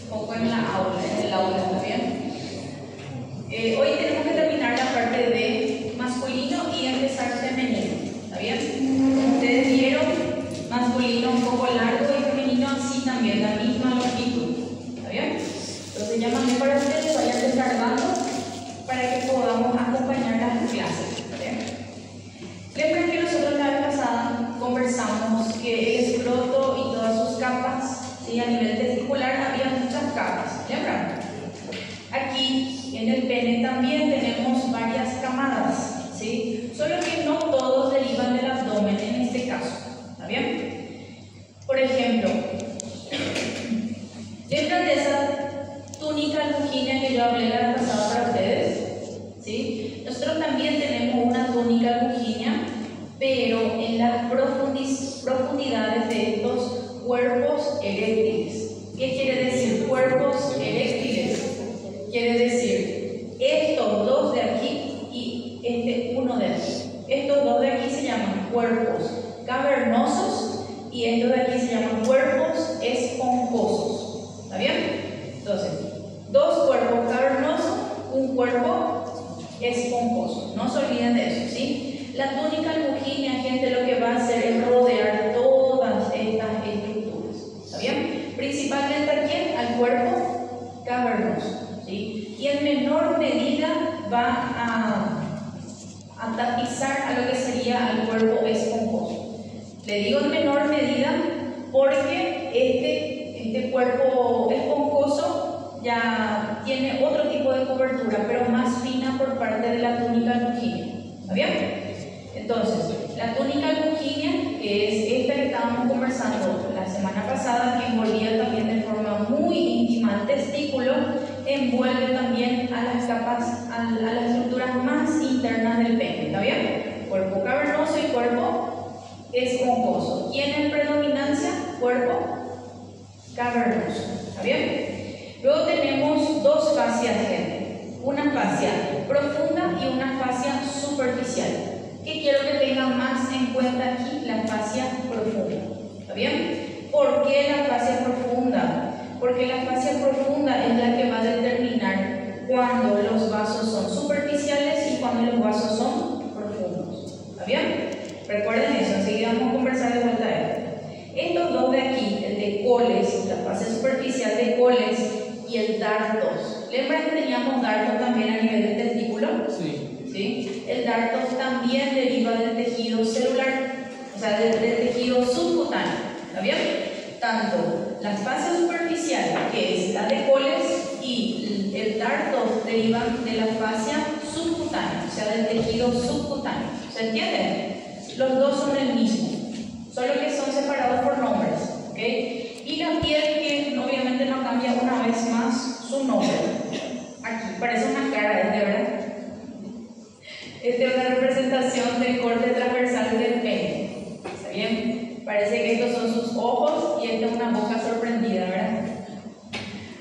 poco en la aula, en el aula, ¿está bien? Hoy tenemos que terminar la parte de masculino y empezar femenino, ¿está bien? Como ustedes vieron, masculino un poco largo y femenino así también, la misma longitud, ¿está bien? Entonces ya mandé para ustedes, vayan descargando para que podamos acompañar las clases, ¿está bien? Recuerden que nosotros la vez pasada conversamos que el escroto y todas sus capas, ¿sí? A nivel testicular había muchas capas, ¿lembran? Aquí en el pene también tenemos varias camadas, ¿sí? Solo que no todos derivan del abdomen en este caso, ¿está bien? Por ejemplo, ¿lembran de esa túnica longínea que yo hablé la vez pasada para ustedes? ¿Sí? Nosotros también tenemos una túnica longínea, pero en las profundidades de estos cuerpos eréctiles. ¿Qué quiere decir cuerpos eréctiles? Quiere decir estos dos de aquí y este uno de aquí. Estos dos de aquí se llaman cuerpos cavernosos y estos de aquí se llaman cuerpos esponjosos. ¿Está bien? Entonces, dos cuerpos cavernosos, un cuerpo esponjoso. No se olviden de eso, ¿sí? La túnica longínea, gente, lo que va a hacer es rodear todas estas estructuras. ¿Está bien? Principalmente ¿a quién? Al cuerpo cavernoso, ¿sí? Y en menor medida va a tapizar a lo que sería al cuerpo esponjoso. Le digo en menor medida porque este cuerpo esponjoso ya tiene otro tipo de cobertura, pero más fina por parte de la túnica longínea. ¿Está bien? Entonces, la túnica longínea, que es esta que estábamos conversando la semana pasada, que envolvía también de forma muy íntima al testículo, envuelve también a las capas, a las estructuras más internas del pene. ¿Está bien? Cuerpo cavernoso y cuerpo esponjoso. ¿Quién en predominancia? Cuerpo cavernoso. ¿Está bien? Luego tenemos dos fascias, gente. Una fascia profunda y una fascia superficial. ¿Qué quiero que tengan más en cuenta aquí? La fascia profunda. ¿Está bien? ¿Por qué la fascia profunda? Porque la fascia profunda es la que va a determinar cuando los vasos son superficiales y cuando los vasos son profundos. ¿Está bien? Recuerden eso, enseguida vamos a conversar de vuelta a esto. Estos dos de aquí, el de coles, la fascia superficial de coles y el dartos. ¿Lembran que teníamos dartos también a nivel del testículo? Sí. ¿Sí? El dartos también deriva del tejido celular, o sea, del tejido subcutáneo. ¿Está bien? Tanto la fascia superficial, que es la de coles, y el dartos derivan de la fascia subcutánea, o sea, del tejido subcutáneo. ¿Se entiende? Los dos son el mismo, solo que son separados por nombres. ¿Okay? Y la piel, que obviamente no cambia una vez más su nombre. Aquí parece una cara, ¿verdad? Esta es una representación del corte transversal del pene. ¿Está bien? Parece que estos son sus ojos y esta es una boca sorprendida, ¿verdad?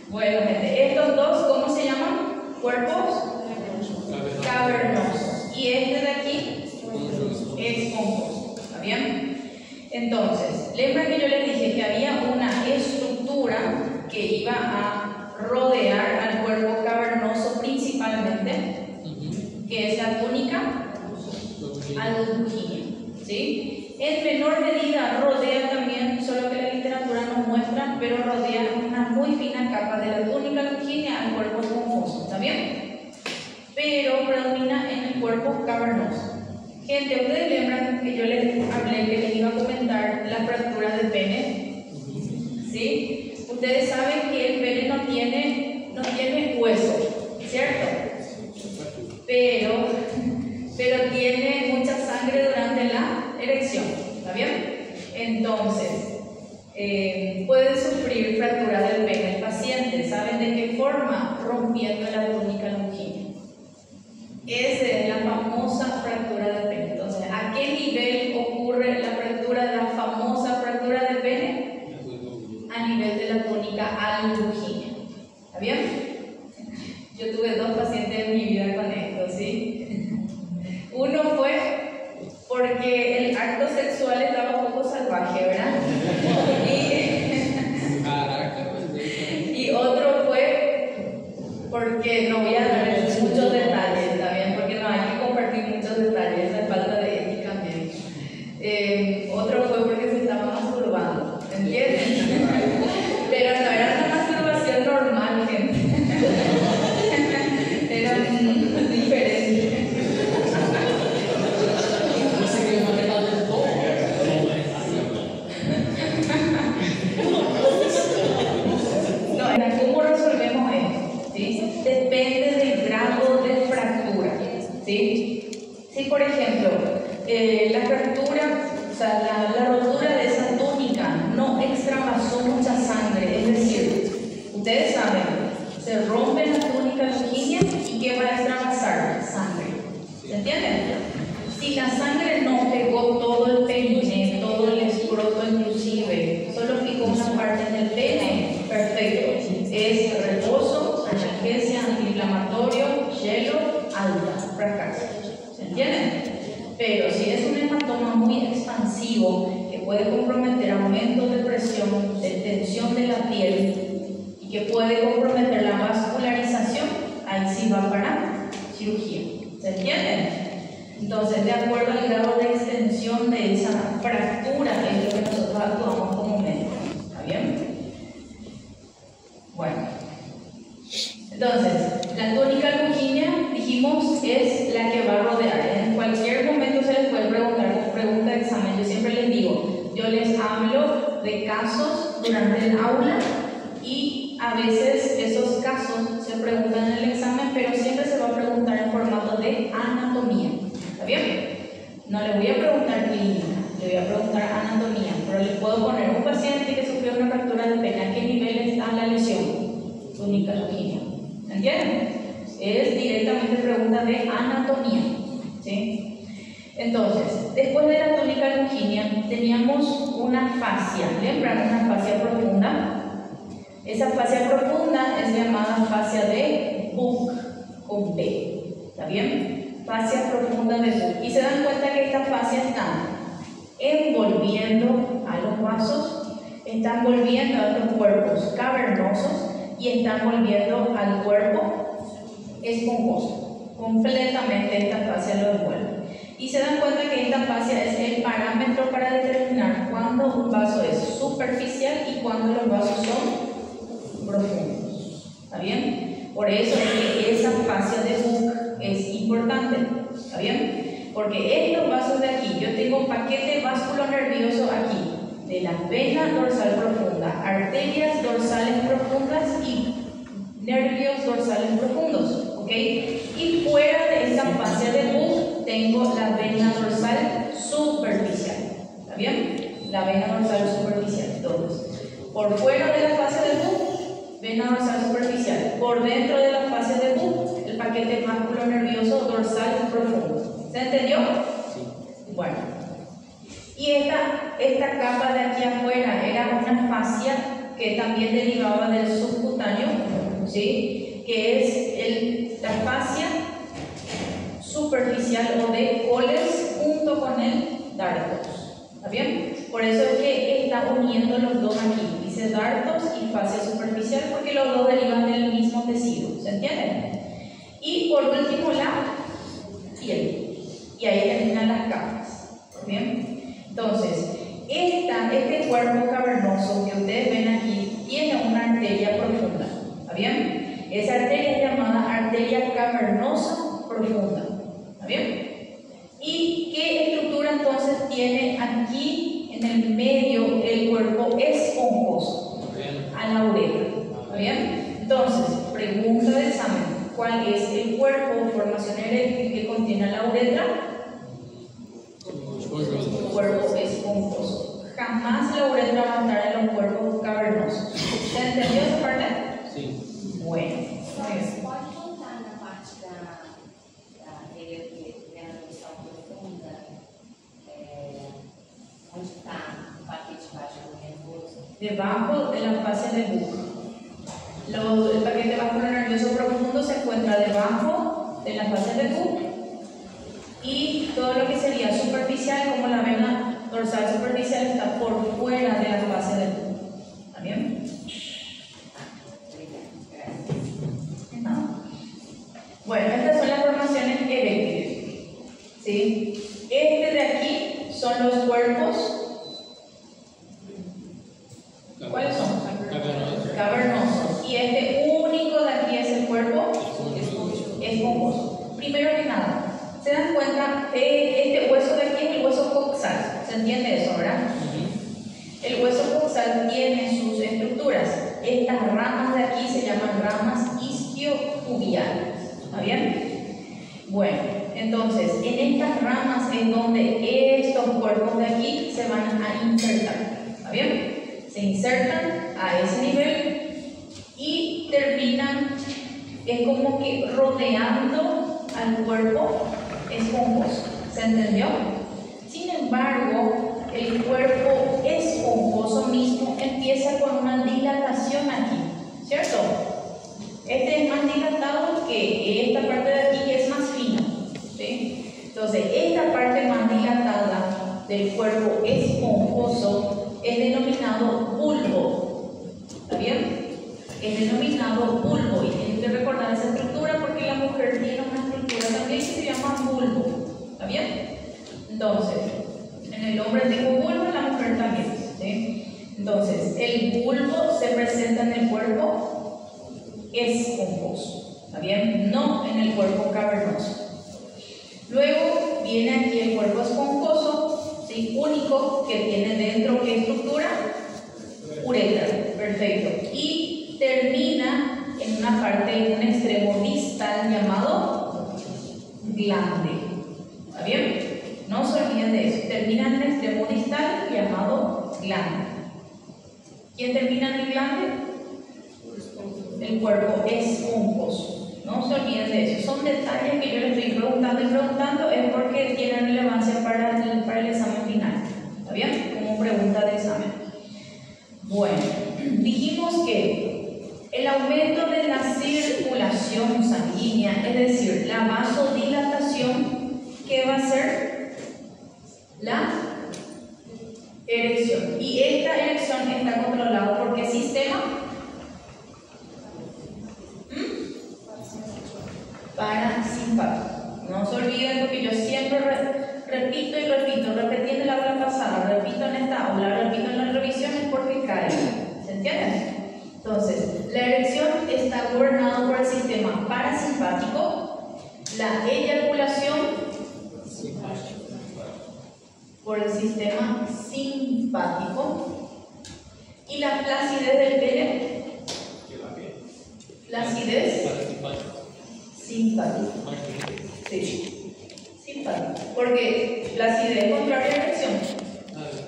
Bueno, gente, estos dos, ¿cómo se llaman? Cuerpos cavernosos. Y este de aquí es esponjoso. ¿Está bien? Entonces, ¿lembran que yo les dije que había una estructura que iba a rodear al cuerpo cavernoso principalmente? Que es la túnica longínea, ¿sí? En menor medida rodea también, solo que la literatura nos muestra, pero rodea una muy fina capa de la túnica longínea al cuerpo esponjoso, ¿está bien? Pero predomina en el cuerpo cavernoso. Gente, ¿ustedes lembran que yo les hablé que les iba a comentar la fractura del pene? ¿Sí? Ustedes saben que el pene no tiene hueso, ¿cierto? Pero tiene mucha sangre durante la erección, ¿está bien? Entonces, puede sufrir fractura del pene el paciente. ¿Saben de qué forma? Rompiendo la túnica longínea. Esa es la famosa fractura del pene. Entonces, ¿a qué nivel ocurre la fractura de la famosa fractura del pene? A nivel de la túnica longínea. ¿Está bien? Yo tuve dos pacientes en mi vida con esto, ¿sí? Uno fue porque el acto sexual estaba un poco salvaje, ¿verdad? Y otro porque no voy a dar muchos detalles, ¿está bien? Porque no hay que compartir muchos detalles, esa es falta de ética médica. Otro fue porque se estaba masturbando, ¿entienden? Pero no era una masturbación normal, gente. Era diferente. ¿Cómo resolvemos esto? ¿Sí? Depende del grado de fractura. ¿Sí? Si por ejemplo, la fractura, o sea, la rotura de esa túnica no extravasó mucha sangre, es decir, ustedes saben, se rompe la túnica longinia y ¿qué va a extravasar? Sangre. ¿Se entienden? Si la sangre no pegó todo el pene, todo el escroto inclusive, solo picó una parte del pene, perfecto. Es reposo, analgesia, antiinflamatorio, hielo, alta, fracaso. ¿Se entienden? Pero si es un hematoma muy expansivo que puede comprometer aumento de presión, de tensión de la piel y que puede comprometer la vascularización, ahí sí va para cirugía. ¿Se entienden? Entonces, de acuerdo al grado de extensión de esa fractura, es lo que nosotros actuamos como médicos. ¿Está bien? Bueno. Entonces, la túnica longinia, dijimos, es la que va a rodear. En cualquier momento se les puede preguntar con pregunta de examen. Yo siempre les digo, yo les hablo de casos durante el aula y a veces esos casos se preguntan en el examen, pero siempre se va a preguntar en formato de anatomía. ¿Está bien? No le voy a preguntar clínica, le voy a preguntar anatomía, pero les puedo poner un paciente que sufrió una fractura de pene, ¿a qué nivel está la lesión? Túnica longinia. ¿Entienden? Es directamente pregunta de anatomía. ¿Sí? Entonces, después de la túnica longinia teníamos una fascia, ¿lembran? Una fascia profunda. Esa fascia profunda es llamada fascia de Buch con B. ¿Está bien? Fascia profunda de Buch. Y se dan cuenta que esta fascia está envolviendo a los vasos, están envolviendo a los cuerpos cavernosos y están envolviendo al cuerpo esponjoso. Completamente esta fascia lo envuelve. Y se dan cuenta que esta fascia es el parámetro para determinar cuándo un vaso es superficial y cuándo los vasos son profundos. ¿Está bien? Por eso es que esa fascia de Buch es importante. ¿Está bien? Porque estos vasos de aquí, yo tengo un paquete vasculonervioso aquí, de la vena dorsal profunda, arterias dorsales profundas y nervios dorsales profundos. ¿Ok? Y fuera de esta fascia de Buch tengo la vena dorsal superficial. ¿Está bien? La vena dorsal superficial. Entonces, por fuera de la fascia de Buch, vena dorsal superficial. Por dentro de la fascia de Buch, el paquete vasculonervioso dorsal profundo. ¿Se entendió? Sí. Bueno. Y esta capa de aquí afuera era una fascia que también derivaba del subcutáneo, ¿sí? Que es la fascia superficial o de Coles junto con el dartos. ¿Está bien? Por eso es que está uniendo los dos aquí. Dice dartos y fascia superficial porque los dos derivan del mismo tejido. ¿Se entiende? Y por último la piel. Y ahí terminan las capas. ¿Está bien? Entonces, este cuerpo cavernoso que ustedes ven aquí tiene una arteria profunda. ¿Está bien? Esa arteria es llamada arteria cavernosa profunda. ¿Está bien? ¿Y qué estructura entonces tiene aquí en el medio el cuerpo esponjoso? A la uretra. ¿Está bien? Entonces, pregunta de examen: ¿cuál es el cuerpo o formación eréctil que contiene la uretra? Cuerpo esponjoso. Jamás la uretra va a estar en los cuerpos cavernosos. ¿Se entendió esa parte? Sí. Bueno. Pode voltar na parte da arteria dorsal profunda, onde está o paquete vasculonervioso? Debajo de la fascia de Buch. El paquete vasculonervioso profundo se encuentra debajo de la fascia de Buch y todo lo que sería superficial, como la vena dorsal superficial, está por fuera de la fascia de Buch. ¿Está bien? No. Bueno, estas son las formaciones eréctiles, ¿sí? Este de aquí son los cuerpos. ¿Cuáles son? Cavernosos. Y este único de aquí es el cuerpo esponjoso. Primero que nada, ¿se dan cuenta? Este hueso de aquí es el hueso coxal. ¿Se entiende eso, verdad? El hueso coxal tiene sus estructuras. Estas ramas de aquí se llaman ramas isquiopubiales. ¿Está bien? Bueno, entonces, en estas ramas es donde estos cuerpos de aquí se van a insertar. ¿Está bien? Se insertan a ese nivel y terminan, es como que rodeando al cuerpo esponjoso. ¿Se entendió? Sin embargo, el cuerpo esponjoso mismo empieza con una dilatación aquí, ¿cierto? Este es más dilatado que esta parte de aquí, que es más fina, ¿sí? Entonces, esta parte más dilatada del cuerpo esponjoso es denominado bulbo. ¿Está bien? Es denominado bulbo y tienen que recordar esa estructura porque la mujer tiene una estructura también que se llama bulbo. ¿Está bien? Entonces, en el hombre tengo bulbo, en la mujer también, ¿sí? Entonces, el bulbo se presenta en el cuerpo esponjoso. ¿Está bien? No en el cuerpo cavernoso. Luego viene aquí el cuerpo esponjoso, ¿sí? Único, que tiene dentro, ¿qué estructura? Uretra. Perfecto. Y termina en una parte, en un extremo distal llamado glande. ¿Está bien? No se olviden de eso. Termina en un extremo distal llamado glande. ¿Quién termina en el glande? El cuerpo esponjoso. No se olviden de eso. Son detalles que yo les estoy preguntando y preguntando, es porque tienen relevancia para el examen final. ¿Está bien? Como pregunta de examen. Bueno, dijimos que el aumento de la circulación sanguínea, es decir, la vasodilatación, ¿qué va a ser? La erección. Y esta erección está controlada por ¿qué sistema? Parasimpático. No se olviden, porque yo siempre repito y repito, repetí en la aula pasada, repito en esta aula, repito en las revisiones porque cae. ¿Se entiende? Entonces, la erección está gobernada por el sistema parasimpático, la eyaculación por el sistema simpático y la flacidez del pene. Flacidez simpático. Sí, simpático. Porque flacidez contraria a erección.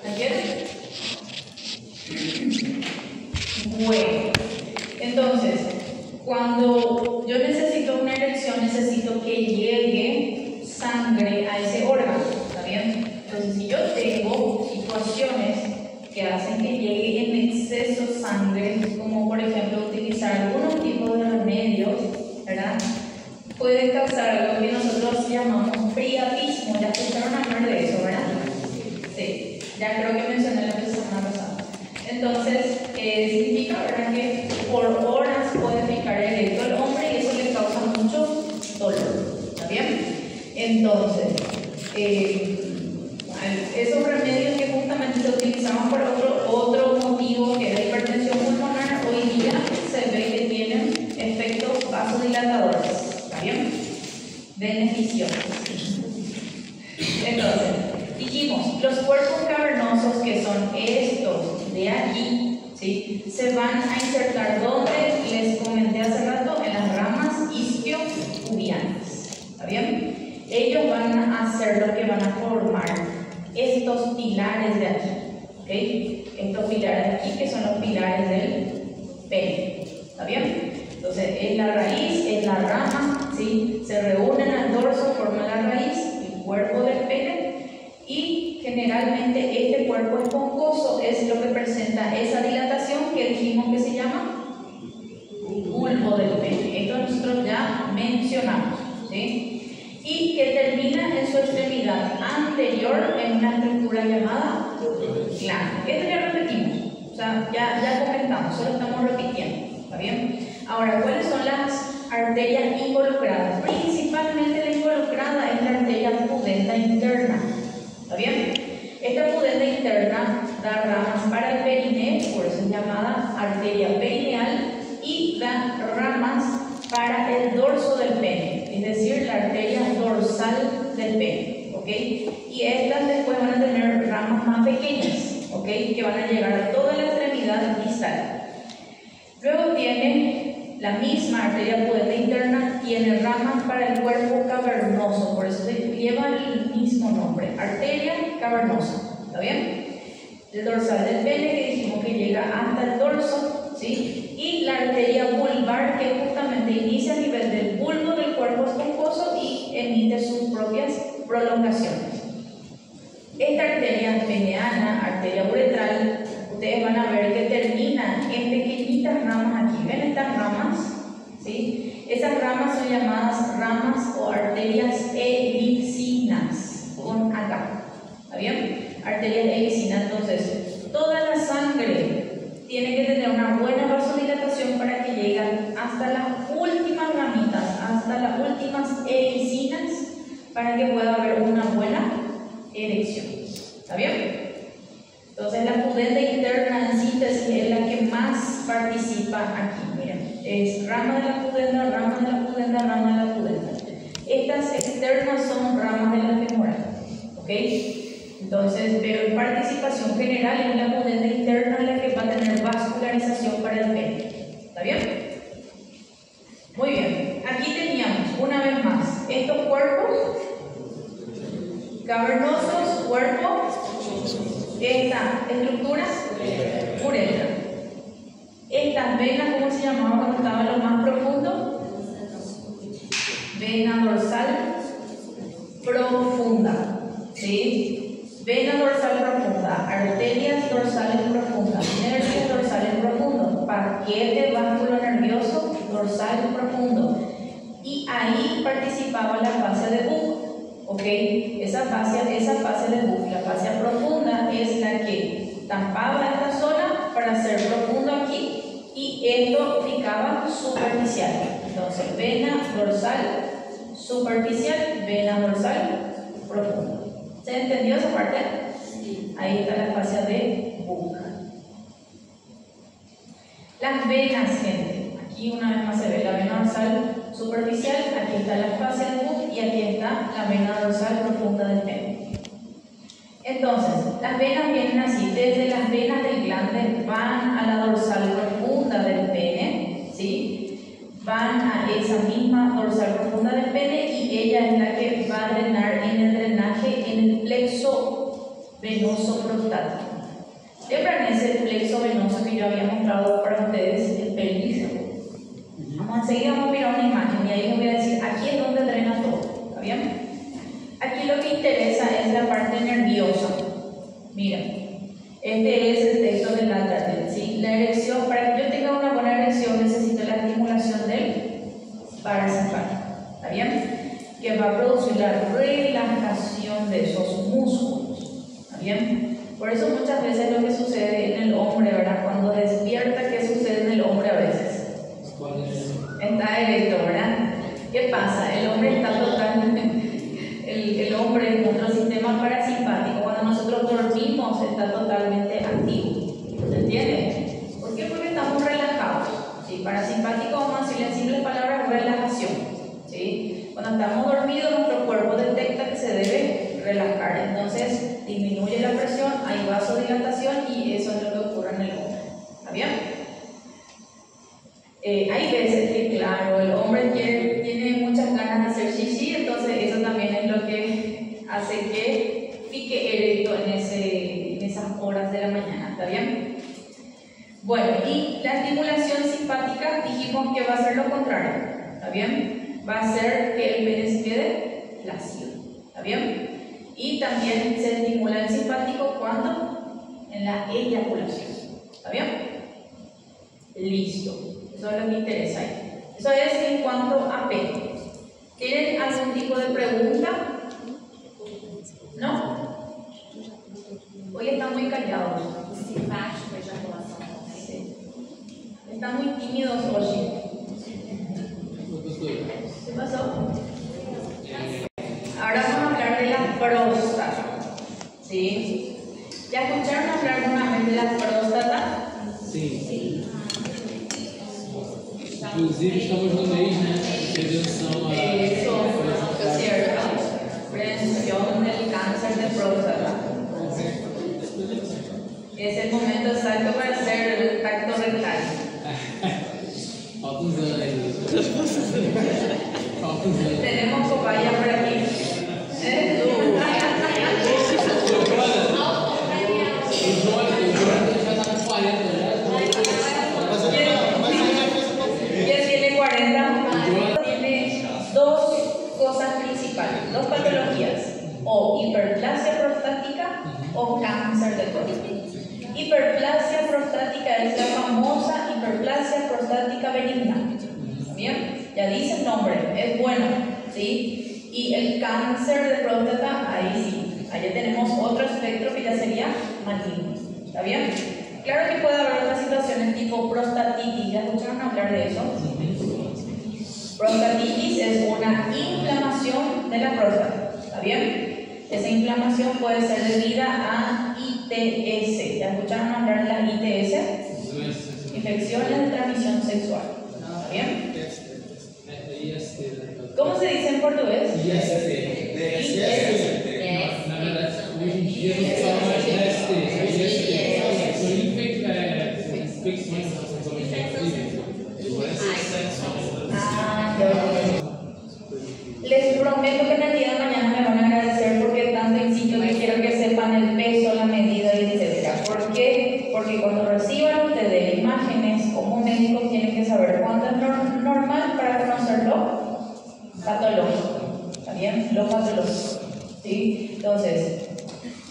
¿Entiendes? Bueno, entonces, cuando yo necesito una erección, necesito que llegue sangre a ese órgano. ¿Está bien? Entonces, si yo tengo situaciones que hacen que llegue en exceso sangre, como por ejemplo utilizar algunos tipos de remedios, ¿verdad? Puede causar algo que nosotros llamamos priapismo. Ya escucharon hablar de eso, ¿verdad? Sí, ya creo que mencioné la semana pasada. Entonces, significa, ¿verdad?, que por horas puede picar erecto el hombre y eso le causa mucho dolor. ¿Está bien? Entonces, esos remedios que justamente se utilizaban por otro motivo, que era hipertensión pulmonar, hoy día se ve que tienen efectos vasodilatadores. ¿Bien? Beneficiosos. Entonces, dijimos, los cuerpos cavernosos, que son estos de aquí, ¿sí?, se van a insertar donde les comenté hace rato, en las ramas isquiopubianas. ¿Está bien? Ellos van a hacer lo que van a formar estos pilares de aquí. ¿Ok? Estos pilares de aquí, que son los pilares del pene. ¿Está bien? Entonces, es la raíz, es la rama, ¿sí? Se reúnen al dorso, forman la raíz, el cuerpo del pene, y generalmente este cuerpo esponjoso es lo que presenta esa dilatación que dijimos que se llama bulbo del pene. Esto nosotros ya mencionamos, ¿sí? Y que termina en su extremidad anterior en una estructura llamada glande. Esto ya repetimos, o sea, ya comentamos, solo estamos repitiendo. ¿Está bien? Ahora, ¿cuáles son las arterias involucradas. Principalmente la involucrada es la arteria pudenda interna. ¿Está bien? Esta pudenda interna da ramas para el perineo, por eso es llamada arteria perineal, y da ramas para el dorso del pene, es decir, la arteria dorsal del pene. ¿Ok? Y estas después van a tener ramas más pequeñas, ¿ok? Que van a llegar a toda la extremidad distal. Luego tiene la misma arteria pudenda interna, tiene ramas para el cuerpo cavernoso, por eso lleva el mismo nombre, arteria cavernosa. ¿Está bien? El dorsal del pene, que dijimos que llega hasta el dorso, ¿sí? Y la arteria vulvar, que justamente inicia a nivel del bulbo del cuerpo esponjoso y emite sus propias prolongaciones. Esta arteria peneana, arteria uretral, ustedes van a ver que termina en pequeñitas ramas aquí. ¿Ven estas ramas? ¿Sí? Esas ramas son llamadas ramas o arterias elicinas, con acá. ¿Está bien? Arterias elicinas. Entonces, toda la sangre tiene que tener una buena vasodilatación para que lleguen hasta las últimas ramitas, hasta las últimas elicinas, para que pueda haber una buena erección. ¿Está bien? Entonces la pudenda interna en síntesis es la que más participa aquí. Miren, es rama de la pudenda, rama de la pudenda, rama de la pudenda. Estas externas son ramas de la femoral. ¿Ok? Entonces, pero en participación general es la pudenda interna la que va a tener vascularización para el pene. ¿Está bien? Muy bien. Aquí teníamos, una vez más, estos cuerpos cavernosos, cuerpo, esta estructura, uretra. Estas venas, ¿cómo se llamaban cuando estaba en lo más profundo? Vena dorsal profunda. ¿Sí? Vena dorsal profunda, arterias dorsales profundas, nervios dorsales profundos, paquete vasculonervioso dorsal profundo. Y ahí participaba la fascia de Buch. ¿Ok? Esa fascia de Buch, la fascia profunda, es la que tampaba esta zona para ser profundo aquí, y esto ficaba superficial. Entonces, vena dorsal superficial, vena dorsal profunda. ¿Se entendió esa parte? Sí. Ahí está la fascia de Buch. Las venas, gente. Aquí una vez más se ve la vena dorsal superficial, aquí está la fascia de Buch y aquí está la vena dorsal profunda del pene. Entonces, las venas vienen así, desde las venas del glande van a la dorsal profunda del pene, ¿sí? Van a esa misma dorsal profunda del pene y ella es la que va a drenar en el drenaje en el plexo venoso prostático. ¿Recuerdan ese plexo venoso que yo había mostrado para ustedes, el pelvis? Enseguida vamos a mirar una imagen y ahí les voy a decir, aquí es donde drena todo. ¿Está bien? Aquí lo que interesa es la parte nerviosa. Miren, este es el texto del látex, ¿sí? La erección, para que yo tenga una buena erección necesito la estimulación del parasimpático. ¿Está bien? Que va a producir la relajación de esos músculos. ¿Está bien? Por eso muchas veces lo que sucede en el hombre, ¿verdad? Cuando despierta, ¿qué sucede en el hombre a veces? Está erecto, ¿verdad? ¿Qué pasa? El hombre está totalmente, el hombre, nuestro sistema parasimpático, cuando nosotros dormimos, está totalmente activo. ¿Se entiende? ¿Por qué? Porque estamos relajados. ¿Sí? Parasimpático, vamos a decirle en simples palabras, relajación. ¿Sí? Cuando estamos dormidos, nuestro cuerpo detecta que se debe relajar. Entonces, disminuye la presión, hay vasodilatación y eso es lo que ocurre en el hombre. ¿Está bien? Hay veces que, claro, el hombre tiene muchas ganas de hacer xixi, entonces eso también es lo que hace que pique erecto en esas horas de la mañana. ¿Está bien? Bueno, y la estimulación simpática dijimos que va a ser lo contrario. ¿Está bien? Va a ser que el pene se quede flácido. ¿Está bien? Y también se estimula el simpático cuando en la eyaculación. ¿Está bien? Listo. Eso es lo que interesa ahí. Eso es en cuanto a pene. ¿Tienen algún tipo de pregunta? ¿No? Hoy están muy callados. Sí. Están muy tímidos hoy. Inclusive, estamos no mês, né? Prevenção a. Eso, es cierto. Prevención del cáncer de próstata. Es el momento exacto para hacer el tacto rectal. Falta uns anos aí. Falta uns anos. Tenemos cobaya por aquí. O Jordan já está com 40 já. ¿Quién tiene 40? Tiene dos cosas principales, dos patologías, o hiperplasia prostática o cáncer de próstata. Hiperplasia prostática es la famosa hiperplasia prostática benigna. ¿Bien? Ya dice el nombre, es bueno, ¿sí? Y el cáncer de próstata, ahí sí, allá tenemos otro espectro que ya sería maligno. ¿Está bien? Claro que puede haber otras situaciones tipo prostatitis, ¿ya escucharon hablar de eso? Prostatitis es una inflamación de la próstata, ¿está bien? Esa inflamación puede ser debida a ITS. ¿Ya escucharon hablar de la ITS? Infecciones de transmisión sexual, ¿está bien? ¿Cómo se dice en portugués? ITS. Na verdade, hoje em dia não se fala mais DST. São infecções sexualmente Les prometo que en el día de mañana me van a agradecer porque tanto insisto que quiero que sepan el peso, la medida, etc. ¿Por qué? Porque cuando reciban ustedes imágenes como médicos tienen que saber cuánto es normal para conocerlo patológico. ¿Está bien? Lo patológico. ¿Sí? Entonces,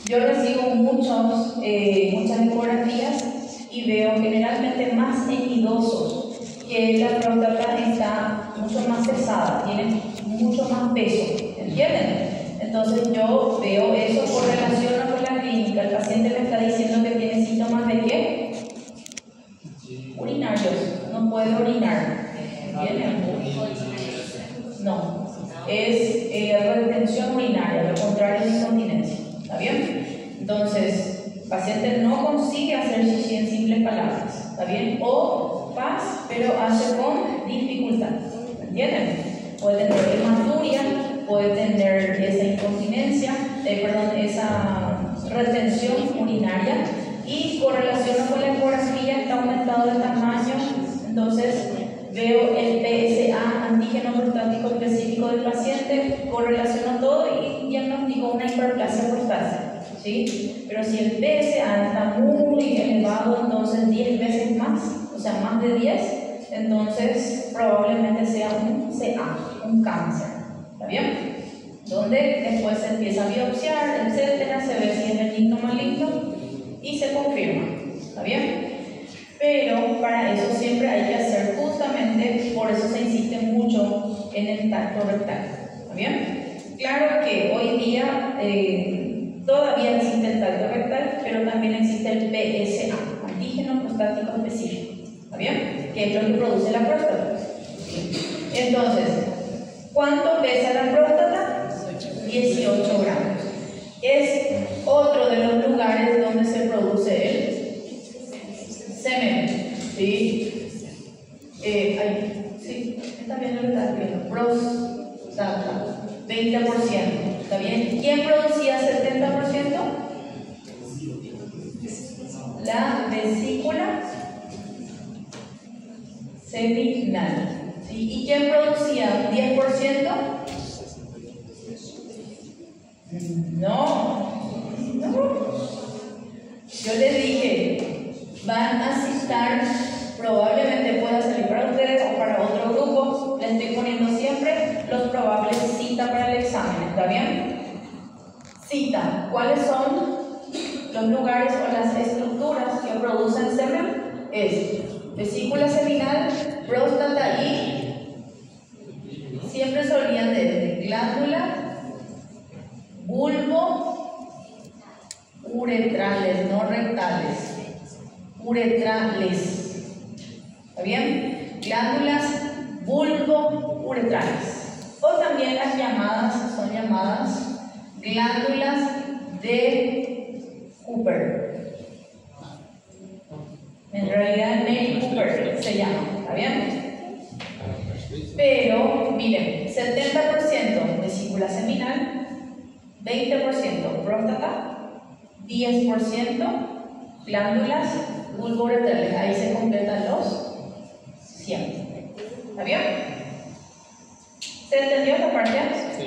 yo recibo muchas ecografías y veo generalmente más en idosos que la próstata está mucho más pesada, tiene mucho más peso, ¿entienden? Entonces yo veo eso por relación con la clínica. El paciente me está diciendo que tiene síntomas de ¿qué? Urinarios, no puede orinar, ¿entienden? No, es retención urinaria, lo contrario es incontinencia, ¿está bien? Entonces, el paciente no consigue hacer xixi en simples palabras, ¿está bien? O paz, pero hace con dificultad, ¿entienden? Puede tener hematuria, puede tener esa incontinencia, esa retención urinaria, y con relación con la ecografía está aumentado el tamaño. Entonces veo el PSA, antígeno prostático específico del paciente, correlaciono todo y diagnostico una hiperplasia prostática, ¿sí? Pero si el PSA está muy elevado, entonces 10 veces más, o sea, más de 10, entonces probablemente sea un CA, un cáncer, ¿está bien? Donde después se empieza a biopsiar, etcétera, se ve si es benigno o maligno y se confirma, ¿está bien? Pero para eso siempre hay que hacer, justamente por eso se insiste mucho en el tacto rectal, ¿está bien? Claro que hoy día todavía existe el tacto rectal, pero también existe el PSA, antígeno prostático específico, ¿está bien? Que es lo que produce la próstata. Entonces, ¿cuánto pesa la próstata? 18 gramos. Es otro de los lugares donde se produce el semen, ¿sí? Sí, está bien lo que estás viendo. Próstata, 20%, ¿está bien? ¿Quién producía 70%? La vesícula seminal, ¿sí? ¿Y quién producía 10%? No. Yo les dije, van a citar, probablemente pueda salir para ustedes o para otro grupo. Les estoy poniendo siempre los probables cita para el examen, ¿está bien? Cita, ¿cuáles son los lugares o las estructuras que producen semen? Es vesícula seminal, próstata y siempre se olvidan de glándula, bulbo, uretrales, no rectales, uretrales, ¿está bien? Glándulas, bulbo, uretrales, o también las llamadas, son llamadas glándulas de Cooper. En realidad Mary Cooper se llama, ¿está bien? Pero, miren, 70% vesícula seminal, 20% próstata, 10% glándulas vulvouretrales. Ahí se completan los 100. ¿Está bien? ¿Se entendió esta parte? Sí.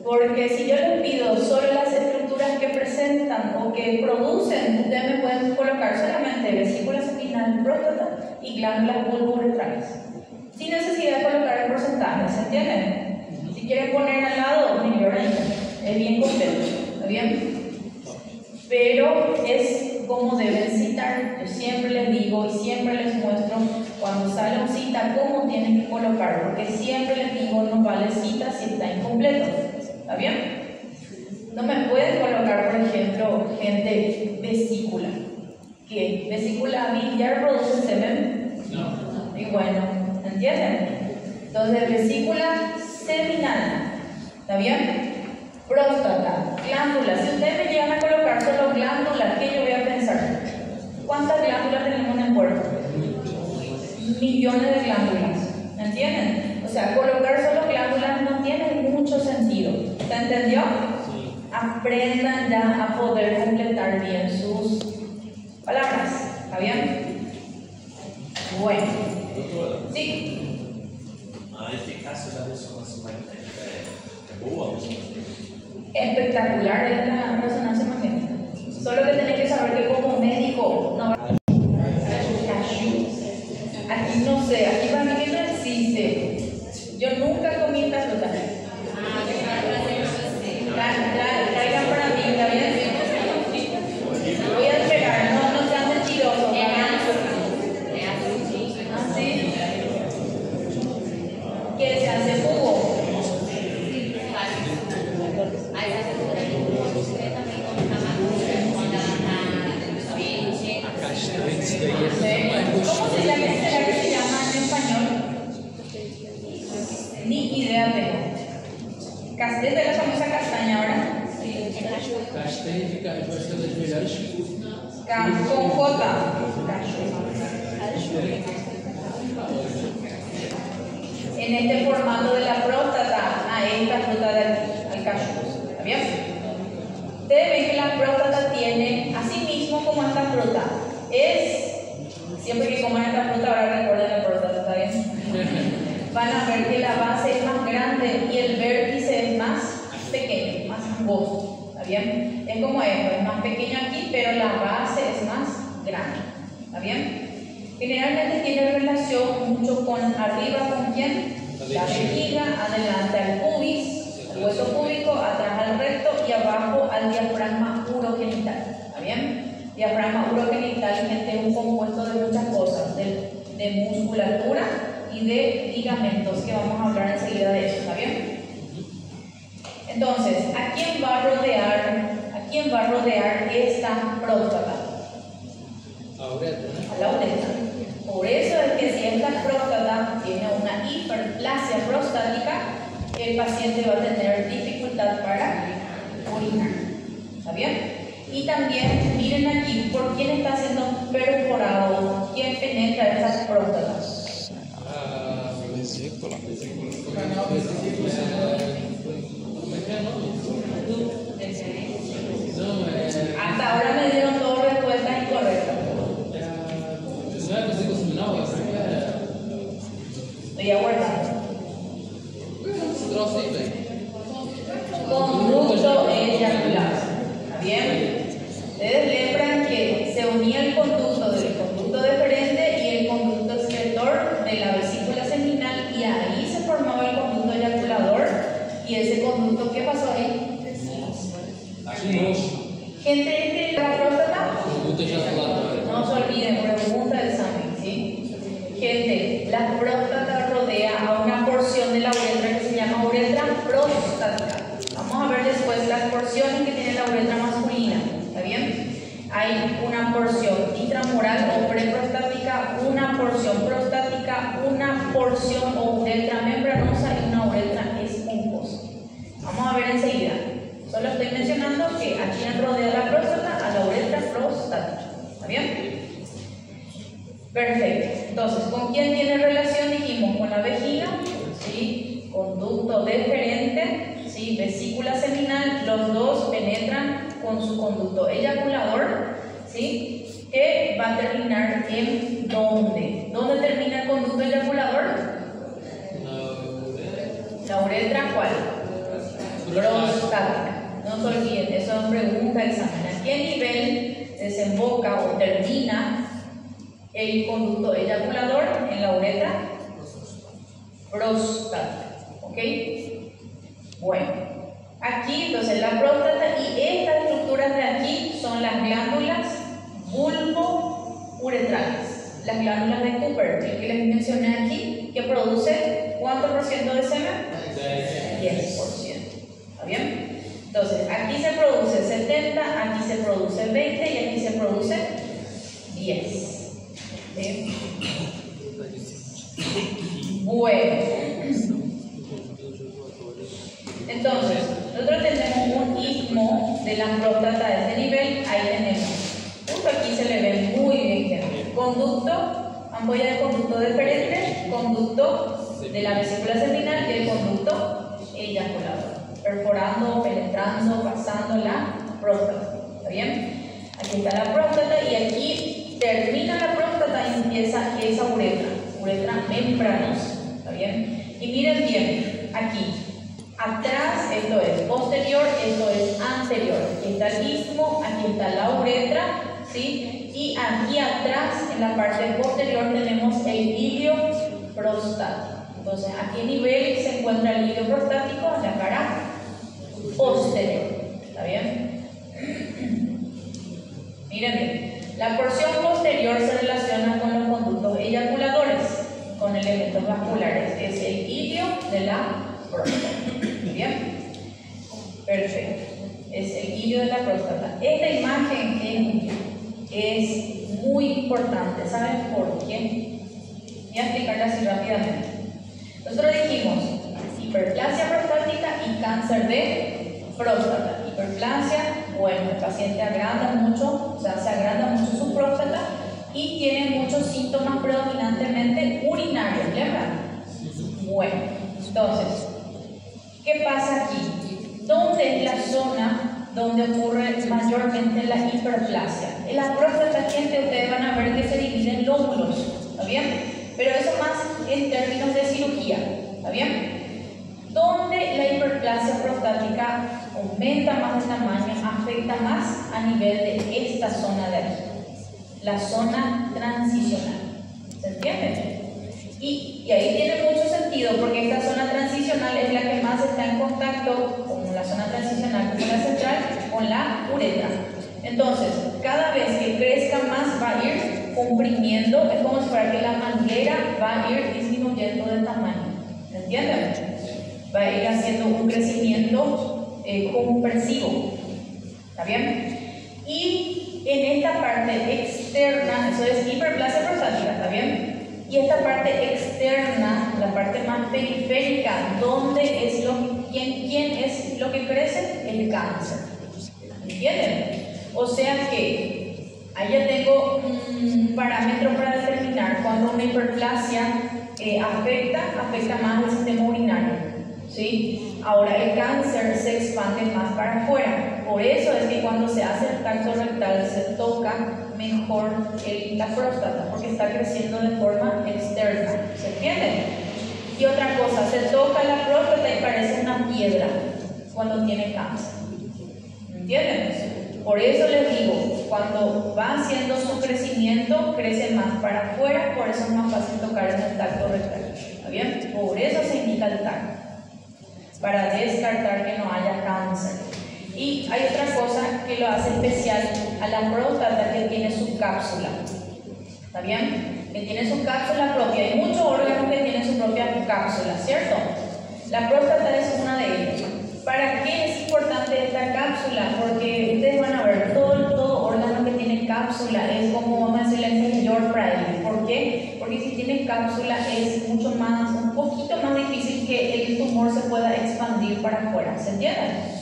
Porque si yo les pido solo las estructuras que presentan o que producen, ustedes me pueden colocar solamente vesícula seminal, próstata y glándulas vulvouretrales, sin necesidad de colocar el porcentaje, ¿se entiende? Si quieren poner al lado, es bien completo, ¿está bien? Pero es como deben citar. Yo siempre les digo y siempre les muestro cuando sale un cita cómo tienen que colocar, porque siempre les digo no vale cita si está incompleto. ¿Está bien? No me pueden colocar, por ejemplo, gente vesícula. ¿Qué? ¿Vesícula biliar produce semen? No. Y bueno, ¿entienden? Entonces, vesícula seminal. ¿Está bien? Próstata, glándulas. Si ustedes me llegan a colocar solo glándulas, ¿qué yo voy a pensar? ¿Cuántas glándulas tenemos en el cuerpo? Millones de glándulas. ¿Entienden? O sea, colocar solo glándulas no tiene mucho sentido. ¿Se entendió? Sí. Aprendan ya a poder completar bien sus palabras. ¿Está bien? Bueno. Sí. A eficácia da ressonância magnética é boa? Espectacular es la resonancia magnética. Solo que tenés que saber que como médico no va a... Aquí no sé, aquí para mí que no existe. Yo nunca comí esta fruta. Traigan para mí, ¿está bien? Voy a esperar, no sean mentirosos. ¿Ah, sí? ¿Qué se hace jugo? ¿Cómo se llama? ¿Será que se llama en español? Ni idea tengo. ¿Es de la famosa castaña ahora? Castanha de caju, acho que é das melhores frutas. Con J. En este formato de la próstata, a esta fruta de aquí, al cashew. ¿Está bien? Ustedes ven que la próstata tiene, así mismo como esta fruta, siempre que coman esta fruta, ahora recuerden la próstata, ¿está bien? Van a ver que la base es más grande y el vértice es más pequeño, más angosto, ¿está bien? Es como esto, es más pequeño aquí, pero la base es más grande, ¿está bien? Generalmente tiene relación mucho con arriba, ¿con quién? La vejiga, adelante al pubis, al hueso púbico, atrás al recto y abajo al diafragma urogenital, ¿está bien? Diafragma urogenital, gente, es un compuesto de muchas cosas, de musculatura y de ligamentos, que vamos a hablar enseguida de eso, ¿está bien? Entonces, ¿a quién va a rodear esta próstata? A uretra, né? A la uretra. Por eso es que si esta próstata tiene una hiperplasia prostática, el paciente va a tener dificultad para orinar. ¿Está bien? Y también, miren aquí, ¿por quién está siendo perforado? ¿Quién penetra esas próstatas? Vesícula. Hasta ahora me dieron dos respuestas incorrectas. Não é vesícula seminal? Estoy aguardando. Esse troço aí, velho. Conducto eyacular. ¿Está bien? Ustedes lembran que se unía el conducto del conducto deferente y el conducto excretor de la vesícula seminal, y ahí se formaba el conducto eyaculador. Y ese conducto, ¿qué pasó ahí? Gente de la próstata. Conduta ejaculatória. No se olviden, pregunta de examen, ¿sí? Gente, la próstata rodea a una porción de la uretra que se llama uretra prostática. Vamos a ver después las porciones que tiene la uretra masculina, ¿está bien? Hay una porción intramural o preprostática, una porción prostática, una porción o uretra membranosa y una uretra esponjosa. Vamos a ver enseguida. Solo estoy mencionando que a quien rodea la próstata, a la uretra prostática. ¿Está bien? Perfecto. Entonces, ¿con quién tiene relación? Dijimos con la vejiga, conducto deferente, ¿sí? Vesícula seminal, los dos penetran con su conducto eyaculador, ¿sí? Que va a terminar en ¿dónde? ¿Dónde termina el conducto eyaculador? La uretra, ¿cuál? Prostática. No se olviden, eso es pregunta de examen. ¿A qué nivel desemboca o termina el conducto eyaculador en la uretra? Prostática. ¿Ok? Bueno, aquí entonces la próstata y estas estructuras de aquí son las glándulas bulbo-uretrales. Las glándulas de Cooper, el que les mencioné aquí, que produce ¿cuánto por ciento de semen? 10%. ¿Está bien? Entonces, aquí se produce 70, aquí se produce 20 y aquí se produce 10. ¿Sí? Bueno. Entonces, nosotros tenemos un istmo de la próstata de este nivel, ahí tenemos. Justo aquí se le ve muy bien. Conducto, ampolla de conducto deferente, conducto de la vesícula seminal y el conducto eyaculador. Perforando, penetrando, pasando la próstata. ¿Está bien? Aquí está la próstata y aquí termina la próstata y empieza esa uretra membranosa. ¿Está bien? Y miren bien, aquí, atrás, esto es posterior, esto es anterior. Aquí está el istmo, aquí está la uretra, ¿sí? Y aquí atrás, en la parte posterior, tenemos el hilio prostático. Entonces, ¿a qué nivel se encuentra el hilio prostático? En la cara posterior. ¿Está bien? Miren bien. La porción posterior se relaciona con los conductos eyaculadores, con elementos vasculares. Es el hilio de la próstata. ¿Bien? Perfecto. Es el hilio de la próstata. Esta imagen es muy importante. ¿Saben por qué? Voy a explicarla así rápidamente. Nosotros dijimos hiperplasia prostática y cáncer de próstata. Hiperplasia, bueno, el paciente agranda mucho, o sea, se agranda mucho su próstata y tiene muchos síntomas predominantemente urinarios, ¿verdad? Bueno, entonces, ¿qué pasa aquí? ¿Dónde es la zona donde ocurre mayormente la hiperplasia? En la próstata, gente, ustedes van a ver que se dividen lóbulos, ¿está bien? Pero eso más en términos de cirugía, ¿está bien? Donde la hiperplasia prostática aumenta más de tamaño, afecta más a nivel de esta zona de aquí, la zona transicional. ¿Se entiende? Y ahí tiene mucho sentido porque esta zona transicional es la que más está en contacto con la zona transicional, con la central, con la uretra. Entonces, cada vez que crezca más va a ir comprimiendo, es como si fuera que la manguera va a ir disminuyendo de tamaño. ¿Me entienden? Va a ir haciendo un crecimiento compresivo. ¿Está bien? Y en esta parte externa, eso es hiperplasia prostática, ¿está bien? Y esta parte externa, la parte más periférica, ¿dónde es quién es lo que crece? El cáncer. ¿Entienden? O sea que ahí ya tengo un parámetro para determinar cuando una hiperplasia afecta más el sistema urinario, ¿sí? Ahora el cáncer se expande más para afuera. Por eso es que cuando se hace el tacto rectal se toca mejor la próstata, porque está creciendo de forma externa. ¿Se entiende? Y otra cosa, se toca la próstata y parece una piedra cuando tiene cáncer. ¿Entienden? Por eso les digo, cuando va haciendo su crecimiento, crece más para afuera, por eso es más fácil tocar en el tacto rectal. ¿Está bien? Por eso se indica el tacto, para descartar que no haya cáncer. Y hay otra cosa que lo hace especial a la próstata, que tiene su cápsula. ¿Está bien? Que tiene su cápsula propia. Hay muchos órganos que tienen su propia cápsula, ¿cierto? La próstata es una de ellas. ¿Para qué es importante esta cápsula? Porque ustedes van a ver, todo órgano que tiene cápsula es como, vamos a decir, la inferior primary. ¿Por qué? Porque si tiene cápsula es un poquito más difícil que el tumor se pueda expandir para afuera. ¿Se entiende?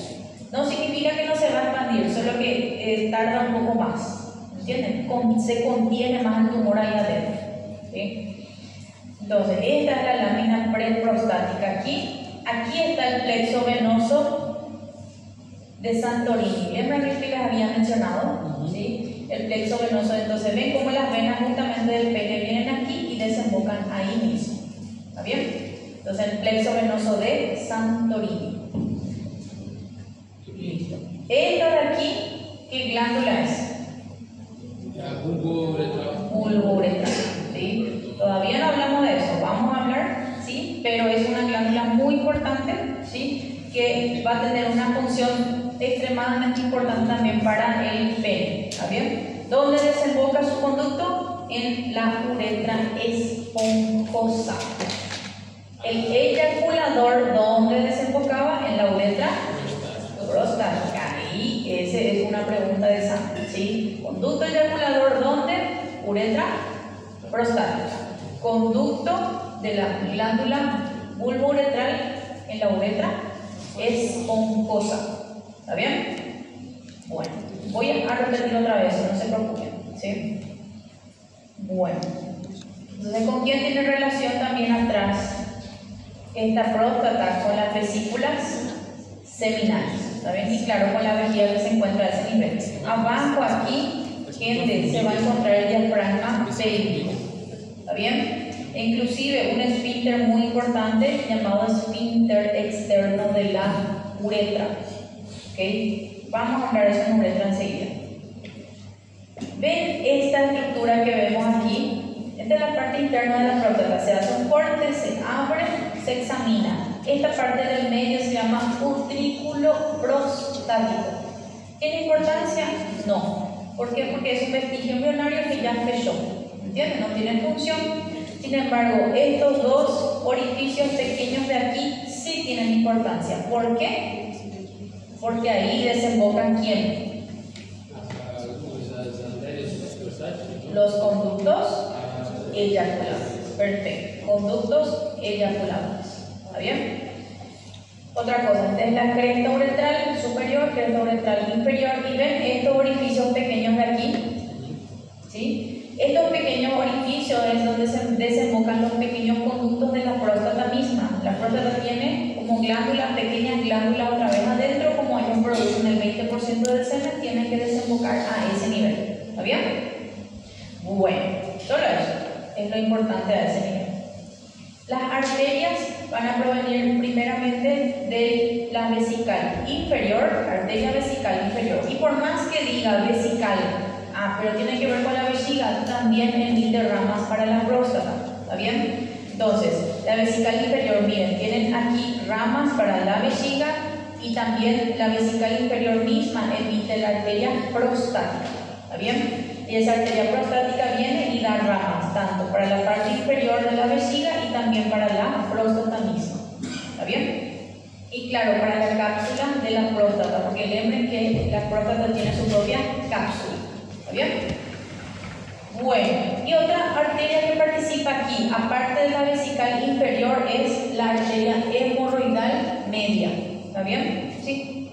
No significa que no se va a expandir, solo que tarda un poco más. ¿Entienden? Se contiene más el tumor ahí adentro. ¿Sí? Entonces, esta es la lámina preprostática aquí. aquí está el plexo venoso de Santorini. ¿Lembran que les había mencionado? ¿Sí? El plexo venoso. Entonces ven cómo las venas justamente del pene vienen aquí y desembocan ahí mismo. ¿Está bien? Entonces el plexo venoso de Santorini. Listo. Esta de aquí, ¿qué glándula es? Bulbo uretral. Bulbo uretral, ¿sí? Todavía no hablamos de eso, vamos a hablar, ¿sí? Pero es una glándula muy importante, ¿sí? Que va a tener una función extremadamente importante también para el pene, ¿está bien? ¿Dónde desemboca su conducto? En la uretra esponjosa. El eyaculador, ¿dónde desembocaba? En la uretra prostática. Y esa es una pregunta de examen, ¿sí? Conducto eyaculador, ¿dónde? Uretra prostática. Conducto de la glándula bulbouretral en la uretra esponjosa. ¿Está bien? Bueno, voy a repetir otra vez, no se preocupen, ¿sí? Bueno, entonces, ¿con quién tiene relación también atrás esta próstata? Con las vesículas seminales, ¿está bien? Y claro, con la vejiga que se encuentra a ese nivel. Abajo aquí, gente, se va a encontrar el diafragma pélvico, ¿está bien? E inclusive un esfínter muy importante llamado esfínter externo de la uretra, ¿ok? Vamos a hablar de eso en uretra enseguida. ¿Ven esta estructura que vemos aquí? Esta es la parte interna de la próstata. Se hace un corte, se abre, se examina. Esta parte del medio se llama utrículo prostático. ¿Tiene importancia? No. ¿Por qué? Porque es un vestigio embrionario que ya fechó. ¿Entienden? No tiene función. Sin embargo, estos dos orificios pequeños de aquí sí tienen importancia. ¿Por qué? Porque ahí desembocan ¿quién? Los conductos eyaculables. Perfecto. Conductos eyaculables. ¿Está bien? Otra cosa, esta es la cresta uretral superior, cresta uretral inferior. Y ven estos orificios pequeños de aquí. ¿Sí? Estos pequeños orificios es donde se desembocan los pequeños conductos de la próstata misma. La próstata tiene como glándulas, pequeñas glándulas otra vez adentro, como ellos producen el 20% del semen, tienen que desembocar a ese nivel. ¿Está bien? Bueno, solo eso es lo importante a ese nivel. Las arterias van a provenir primeramente de la vesical inferior, arteria vesical inferior. Y por más que diga vesical, pero tiene que ver con la vejiga, también emite ramas para la próstata. ¿Está bien? Entonces, la vesical inferior, miren, tienen aquí ramas para la vejiga y también la vesical inferior misma emite la arteria prostática. ¿Está bien? Y esa arteria prostática viene y da ramas, tanto para la parte inferior de la vejiga y también para la próstata misma. ¿Está bien? Y claro, para la cápsula de la próstata, porque recuerden que la próstata tiene su propia cápsula. ¿Está bien? Bueno, y otra arteria que participa aquí, aparte de la vesical inferior, es la arteria hemorroidal media. ¿Está bien? Sí.